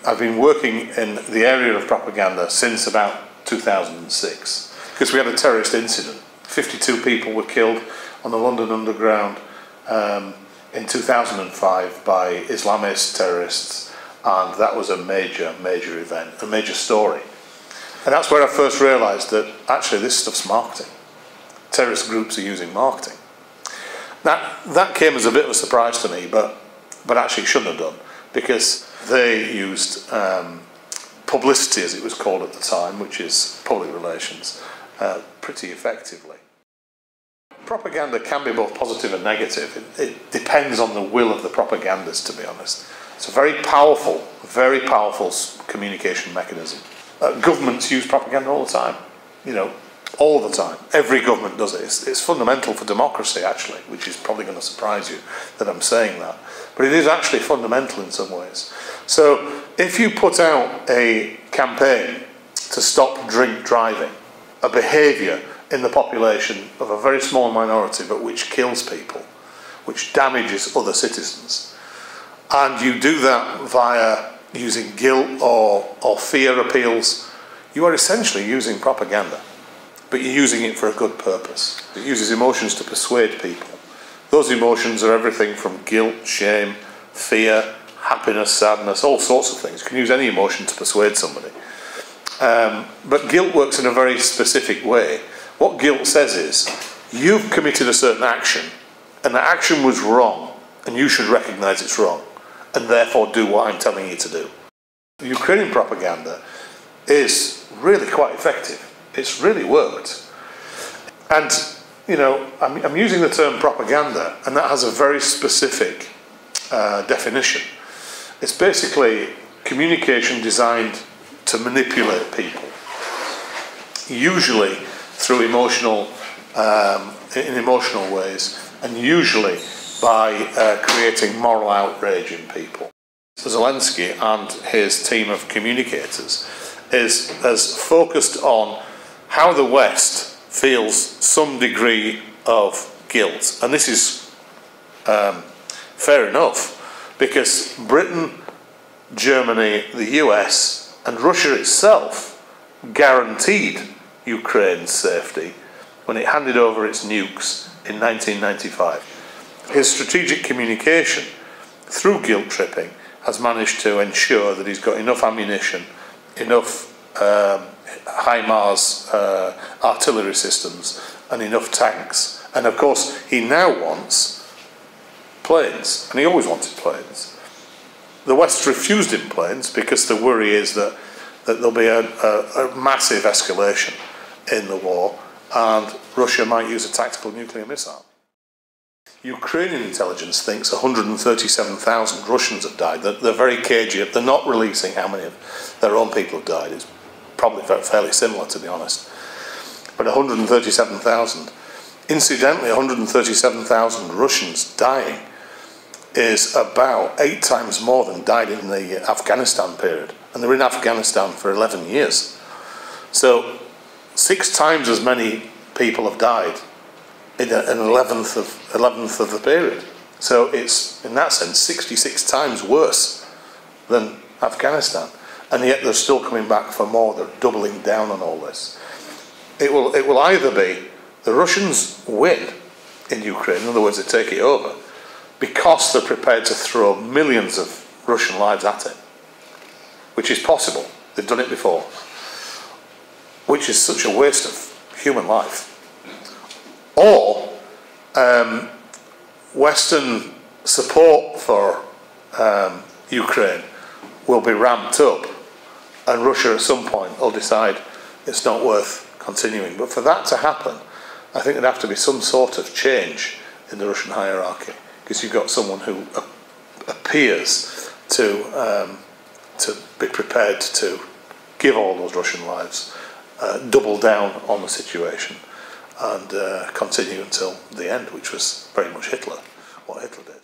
I've been working in the area of propaganda since about 2006, because we had a terrorist incident. 52 people were killed on the London Underground in 2005 by Islamist terrorists, and that was a major event, a major story. And that's where I first realised that actually this stuff's marketing. Terrorist groups are using marketing. That came as a bit of a surprise to me, but actually shouldn't have done, because they used publicity, as it was called at the time, which is public relations, pretty effectively. Propaganda can be both positive and negative. It depends on the will of the propagandist, to be honest. It's a very powerful communication mechanism. Governments use propaganda all the time, you know, all the time. Every government does it. It's fundamental for democracy, actually, which is probably going to surprise you that I'm saying that. But it is actually fundamental in some ways. So if you put out a campaign to stop drink driving, a behaviour in the population of a very small minority but which kills people, which damages other citizens, and you do that via using guilt or fear appeals, you are essentially using propaganda. But you're using it for a good purpose. It uses emotions to persuade people. Those emotions are everything from guilt, shame, fear, happiness, sadness, all sorts of things. You can use any emotion to persuade somebody. But guilt works in a very specific way. What guilt says is, you've committed a certain action, and the action was wrong, and you should recognise it's wrong, and therefore do what I'm telling you to do. Ukrainian propaganda is really quite effective. It's really worked. And, you know, I'm using the term propaganda, and that has a very specific definition. It's basically communication designed to manipulate people, usually through in emotional ways, and usually by creating moral outrage in people. Zelensky and his team of communicators has focused on how the West feels some degree of guilt. And this is fair enough, because Britain, Germany, the US and Russia itself guaranteed Ukraine's safety when it handed over its nukes in 1995. His strategic communication through guilt tripping has managed to ensure that he's got enough ammunition, enough HIMARS artillery systems and enough tanks. And of course he now wants planes, and he always wanted planes. The West refused him planes because the worry is that there'll be a massive escalation in the war and Russia might use a tactical nuclear missile. Ukrainian intelligence thinks 137,000 Russians have died. They're very cagey. They're not releasing how many of their own people have died. It's probably fairly similar, to be honest. But 137,000. Incidentally, 137,000 Russians dying is about 8 times more than died in the Afghanistan period. And they're in Afghanistan for 11 years. So 6 times as many people have died in an 11th of the period. So it's, in that sense, 66 times worse than Afghanistan. And yet they're still coming back for more. They're doubling down on all this. It will either be the Russians win in Ukraine, in other words, they take it over, because they're prepared to throw millions of Russian lives at it, which is possible. They've done it before, which is such a waste of human life. Or Western support for Ukraine will be ramped up, and Russia at some point will decide it's not worth continuing. But for that to happen, I think there'd have to be some sort of change in the Russian hierarchy, because you've got someone who appears to be prepared to give all those Russian lives, double down on the situation, and continue until the end, which was very much what Hitler did.